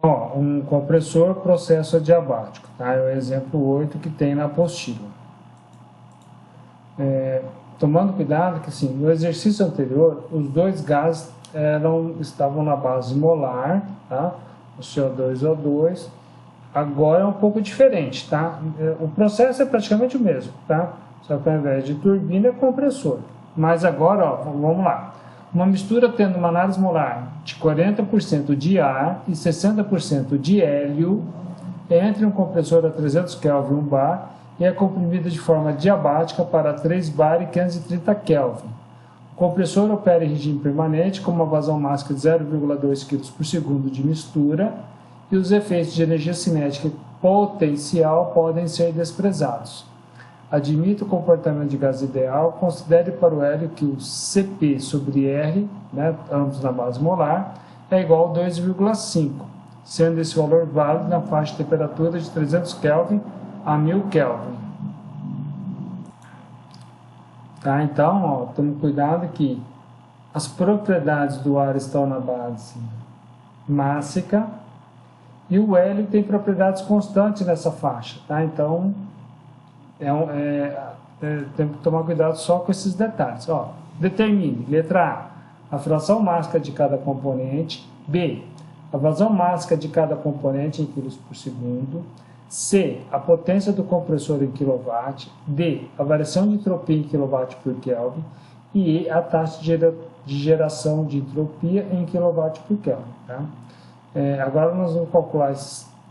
Ó, um compressor processo adiabático, tá? É o exemplo 8 que tem na apostila. Tomando cuidado que, assim, no exercício anterior, os dois gases estavam na base molar, tá? O CO2 e o O2. Agora é um pouco diferente, tá? O processo é praticamente o mesmo, tá? Só que ao invés de turbina é compressor. Mas agora, ó, vamos lá. Uma mistura tendo uma análise molar de 40% de ar e 60% de hélio entre um compressor a 300 Kelvin e 1 bar e é comprimida de forma diabática para 3 bar e 530 Kelvin. O compressor opera em regime permanente com uma vazão máxima de 0,2 kg por segundo de mistura e os efeitos de energia cinética potencial podem ser desprezados. Admite o comportamento de gás ideal, considere para o hélio que o Cp sobre R, né, ambos na base molar, é igual a 2,5, sendo esse valor válido na faixa de temperatura de 300 Kelvin a 1000 Kelvin. Tá, então, ó, tome cuidado que as propriedades do ar estão na base mássica e o hélio tem propriedades constantes nessa faixa, tá? Então, tem que tomar cuidado só com esses detalhes. Ó, determine, letra A, a fração mássica de cada componente. B, a vazão mássica de cada componente em quilos por segundo. C, a potência do compressor em kW. D, a variação de entropia em kW por Kelvin. E E, a taxa de geração de entropia em kW por Kelvin. Tá? Agora nós vamos calcular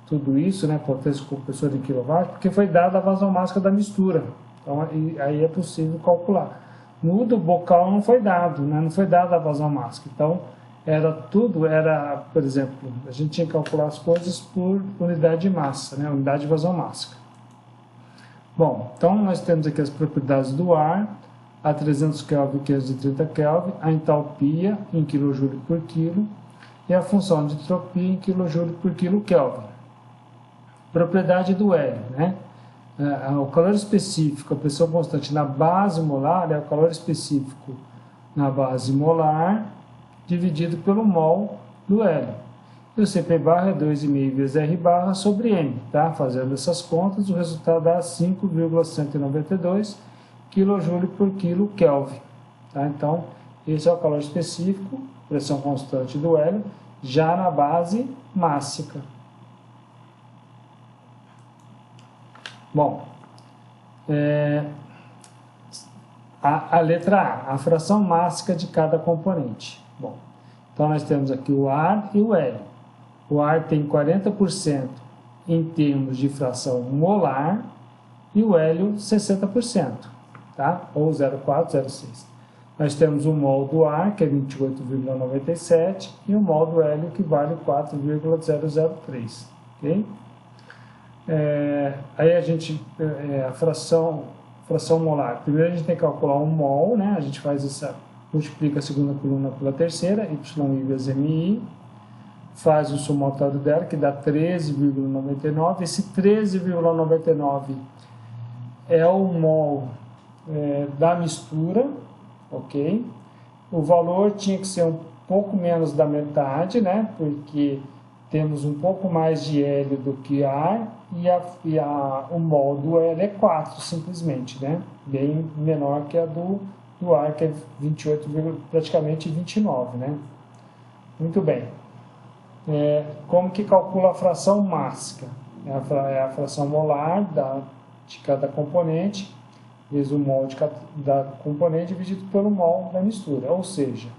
tudo isso, né, potência do compressor em kW, porque foi dada a vazão mássica da mistura. Então aí é possível calcular. No do bocal não foi dado, né, não foi dada a vazão mássica. Então por exemplo, a gente tinha que calcular as coisas por unidade de massa, né, unidade de vazão mássica. Bom, então nós temos aqui as propriedades do ar, a 300 Kelvin e 530 Kelvin, a entalpia em kJ por quilo e a função de entropia em kJ por quilo Kelvin. Propriedade do hélio, né? O calor específico, a pressão constante na base molar é o calor específico na base molar dividido pelo mol do hélio. E o Cp barra é 2,5 vezes R barra sobre M, tá? Fazendo essas contas, o resultado dá 5,192 kJ por quilo Kelvin, tá? Então, esse é o calor específico, pressão constante do hélio, já na base mássica. Bom, a letra A, a fração mássica de cada componente. Bom, então nós temos aqui o ar e o hélio. O ar tem 40% em termos de fração molar e o hélio 60%, tá? Ou 0,406. Nós temos o mol do ar, que é 28,97, e o mol do hélio, que vale 4,003, ok? Aí a gente, a fração molar, primeiro a gente tem que calcular um mol, né? A gente multiplica a segunda coluna pela terceira, YI vezes MI, faz o somatório dela, que dá 13,99. Esse 13,99 é o mol da mistura, ok? O valor tinha que ser um pouco menos da metade, né? Porque temos um pouco mais de hélio do que ar e o mol do hélio é 4, simplesmente, né? Bem menor que a do ar, que é 28, praticamente 29, né? Muito bem. Como que calcula a fração mássica? É a fração molar de cada componente, vezes o mol da componente dividido pelo mol da mistura, ou seja,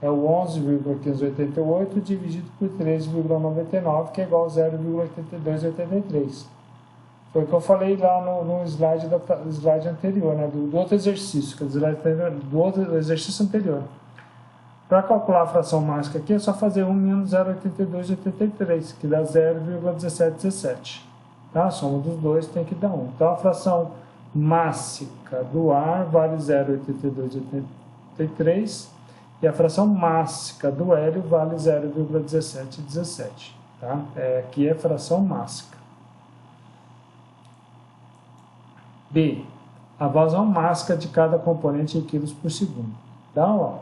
é o 11,588 dividido por 13,99, que é igual a 0,8283. Foi o que eu falei lá no slide anterior, né, do outro exercício, que é do outro exercício anterior. Para calcular a fração mássica aqui, é só fazer 1 menos 0,8283, que dá 0,1717. Tá? A soma dos dois tem que dar 1. Então, a fração mássica do ar vale 0,8283 e a fração mássica do hélio vale 0,1717. Tá? Aqui é fração mássica. B. A vazão mássica de cada componente em quilos por segundo. Então, ó,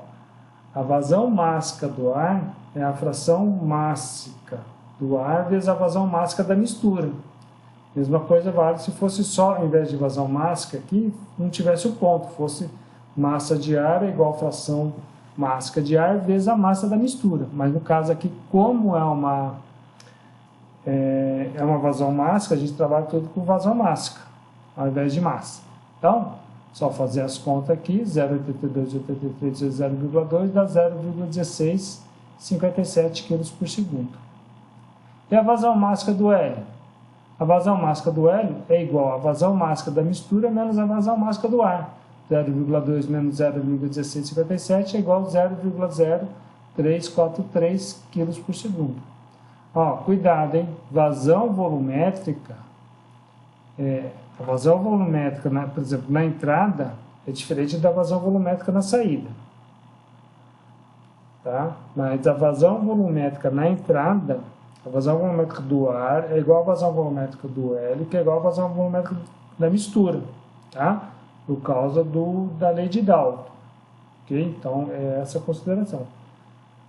a vazão mássica do ar é a fração mássica do ar vezes a vazão mássica da mistura. Mesma coisa vale se fosse só, ao invés de vazão mássica aqui, não tivesse o ponto, fosse massa de ar é igual a fração mássica de ar vezes a massa da mistura. Mas no caso aqui, como é uma vazão mássica, a gente trabalha tudo com vazão mássica, ao invés de massa. Então, só fazer as contas aqui, 0,8283 vezes 0,2 dá 0,1657 kg por segundo. E a vazão mássica do hélio? A vazão mássica do hélio é igual à vazão mássica da mistura menos a vazão mássica do ar. 0,2 menos 0,1657 é igual a 0,0343 kg por segundo. Ó, cuidado, hein? Vazão volumétrica, a vazão volumétrica, por exemplo, na entrada, é diferente da vazão volumétrica na saída. Tá? Mas a vazão volumétrica na entrada, a vazão volumétrica do ar é igual à vazão volumétrica do hélio, que é igual à vazão volumétrica da mistura, tá? Por causa da lei de Dalton. Ok? Então, é essa a consideração.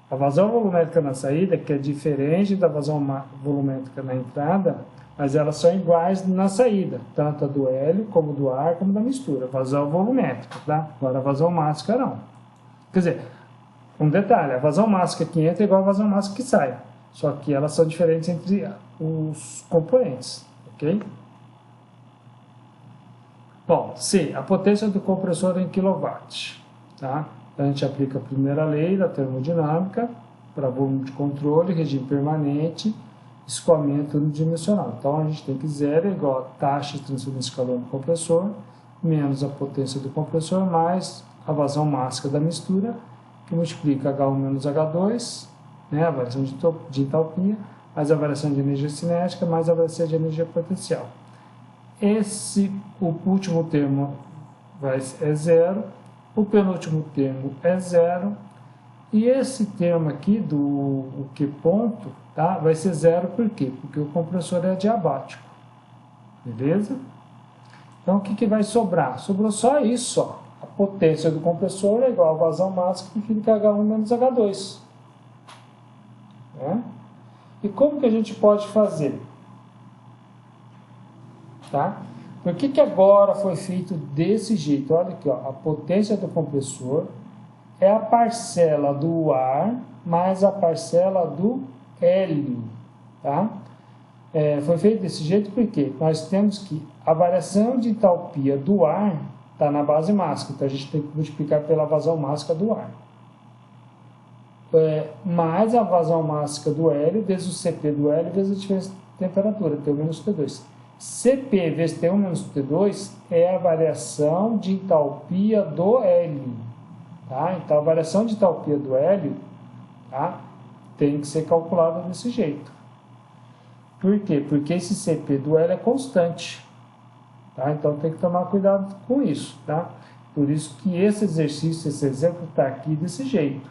A vazão volumétrica na saída, que é diferente da vazão volumétrica na entrada, mas elas são iguais na saída, tanto a do hélio, como do ar, como da mistura. Vazão volumétrica, tá? Agora a vazão mássica não. Quer dizer, um detalhe, a vazão mássica que entra é igual a vazão mássica que sai. Só que elas são diferentes entre os componentes, ok? Bom, C, a potência do compressor em kW, tá? A gente aplica a primeira lei da termodinâmica para volume de controle, regime permanente, escoamento unidimensional. Então, a gente tem que zero é igual a taxa de transferência de calor no compressor, menos a potência do compressor, mais a vazão mássica da mistura, que multiplica H1 menos H2, né, a variação de entalpia, mais a variação de energia cinética, mais a variação de energia potencial. O último termo é zero, o penúltimo termo é zero, e esse termo aqui do Q ponto, tá, vai ser zero por quê? Porque o compressor é adiabático, beleza? Então, o que vai sobrar? Sobrou só isso, ó. A potência do compressor é igual a vazão máxima que fica H1 menos H2. Né? E como que a gente pode fazer? Tá? Por que agora foi feito desse jeito? Olha aqui, ó, a potência do compressor é a parcela do ar mais a parcela do hélio. Tá? Foi feito desse jeito porque nós temos que a variação de entalpia do ar está na base mássica, então a gente tem que multiplicar pela vazão mássica do ar. Mais a vazão mássica do hélio vezes o CP do hélio vezes a diferença de temperatura, T1 menos T2. CP vezes T1 menos T2 é a variação de entalpia do hélio. Tá? Então, a variação de entalpia do hélio, tá, tem que ser calculada desse jeito. Por quê? Porque esse CP do hélio é constante. Tá? Então, tem que tomar cuidado com isso. Tá? Por isso que esse exercício, esse exemplo está aqui desse jeito.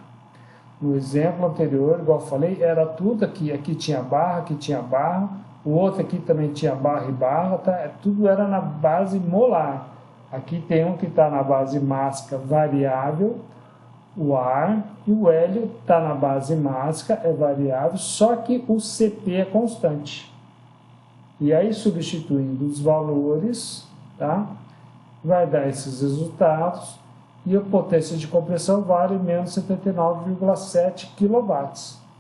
No exemplo anterior, igual eu falei, era tudo aqui. Aqui tinha barra, aqui tinha barra. O outro aqui também tinha barra e barra. Tá? Tudo era na base molar. Aqui tem um que está na base mássica variável, o ar, e o hélio está na base mássica, é variável, só que o CP é constante. E aí, substituindo os valores, tá? Vai dar esses resultados, e a potência de compressão vale menos 79,7 kW.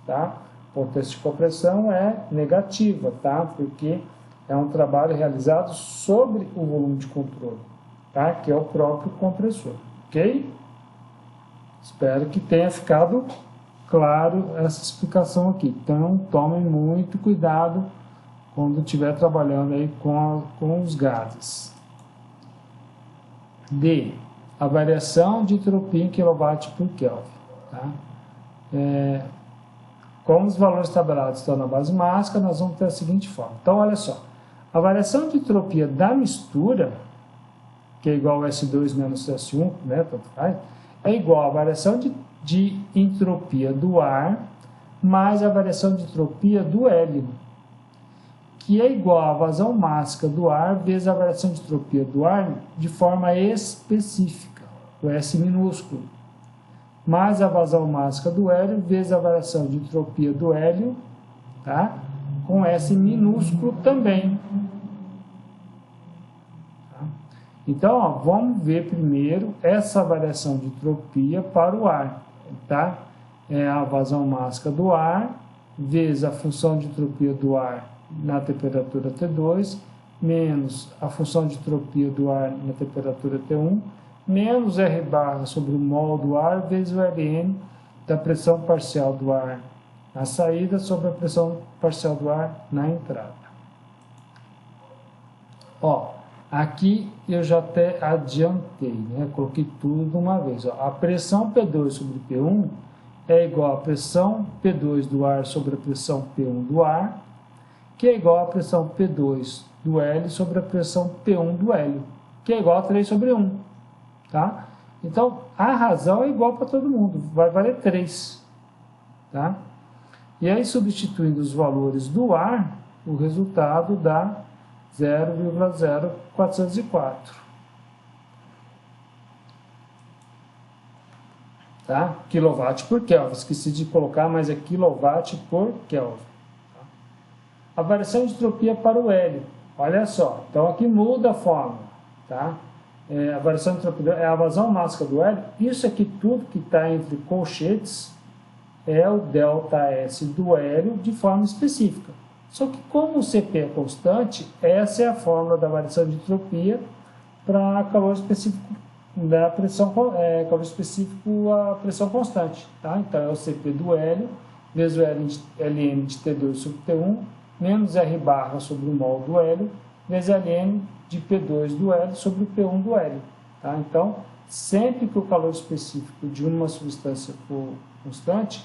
Tá? A potência de compressão é negativa, tá? Porque é um trabalho realizado sobre o volume de controle, tá? Que é o próprio compressor, ok? Espero que tenha ficado claro essa explicação aqui. Então, tomem muito cuidado quando estiver trabalhando aí com os gases. D. A variação de entropia em kW por Kelvin. Tá? Como os valores tabelados estão na base mássica, nós vamos ter a seguinte forma. Então, olha só. A variação de entropia da mistura, que é igual a S2 menos S1, né, tanto faz, é igual à variação de entropia do ar mais a variação de entropia do hélio, que é igual à vazão mássica do ar vezes a variação de entropia do ar de forma específica, o S minúsculo, mais a vazão mássica do hélio vezes a variação de entropia do hélio, tá? Com S minúsculo também. Tá? Então, ó, vamos ver primeiro essa variação de entropia para o ar, tá? É a vazão mássica do ar, vezes a função de entropia do ar na temperatura T2, menos a função de entropia do ar na temperatura T1, menos R barra sobre o mol do ar, vezes o Ln da pressão parcial do ar na saída sobre a pressão parcial do ar na entrada. Ó, aqui eu já até adiantei, né? Coloquei tudo de uma vez. Ó. A pressão P2 sobre P1 é igual à pressão P2 do ar sobre a pressão P1 do ar, que é igual à pressão P2 do L sobre a pressão P1 do L, que é igual a 3 sobre 1. Tá? Então, a razão é igual para todo mundo, vai valer 3. Tá? E aí, substituindo os valores do ar, o resultado dá 0,0404. Tá? Quilowatt por Kelvin. Esqueci de colocar, mas é quilowatt por Kelvin. Tá? A variação de entropia para o hélio. Olha só, então aqui muda a fórmula. Tá? A variação de entropia é a vazão mássica do hélio. Isso aqui tudo que está entre colchetes é o ΔS do hélio de forma específica. Só que como o Cp é constante, essa é a fórmula da variação de entropia para calor específico da pressão, calor específico a pressão constante. Tá? Então é o Cp do hélio vezes o Ln de T2 sobre T1 menos R barra sobre o mol do hélio vezes Ln de P2 do hélio sobre o P1 do hélio. Tá? Então, sempre que o calor específico de uma substância for constante,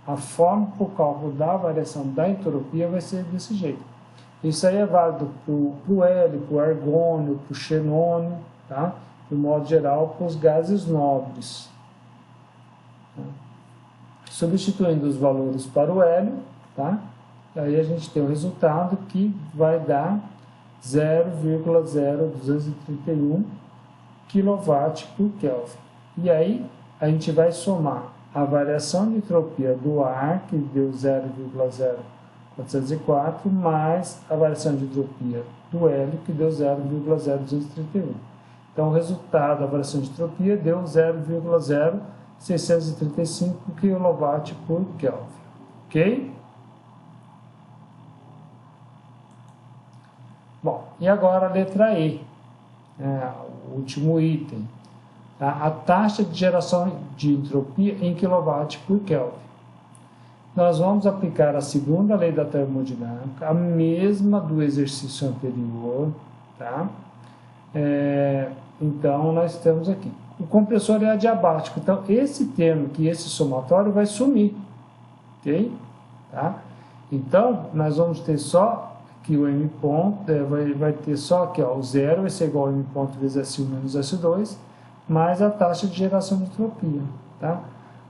a forma para o cálculo da variação da entropia vai ser desse jeito. Isso aí é válido para o hélio, para o argônio, para o xenônio, tá? De modo geral, para os gases nobres. Tá? Substituindo os valores para o hélio, tá? Aí a gente tem o resultado que vai dar 0,0231 kW por Kelvin. E aí a gente vai somar a variação de entropia do ar, que deu 0,0404, mais a variação de entropia do hélio, que deu 0,0231. Então, o resultado da variação de entropia deu 0,0635 kW por Kelvin. Ok? Bom, e agora a letra E, o último item. A taxa de geração de entropia em kW por Kelvin. Nós vamos aplicar a segunda lei da termodinâmica, a mesma do exercício anterior, tá? Então, nós temos aqui. O compressor é adiabático, então esse termo aqui, esse somatório, vai sumir, ok? Tá? Então, nós vamos ter só que o M ponto, vai ter só aqui, ó, o zero vai ser igual a M ponto vezes S1 menos S2, mais a taxa de geração de entropia. Tá?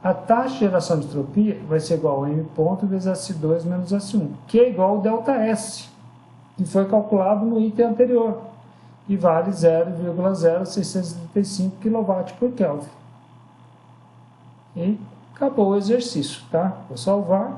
A taxa de geração de entropia vai ser igual a M ponto vezes S2 menos S1, que é igual ao ΔS, que foi calculado no item anterior, e vale 0,0635 kW por Kelvin. E acabou o exercício. Tá? Vou salvar.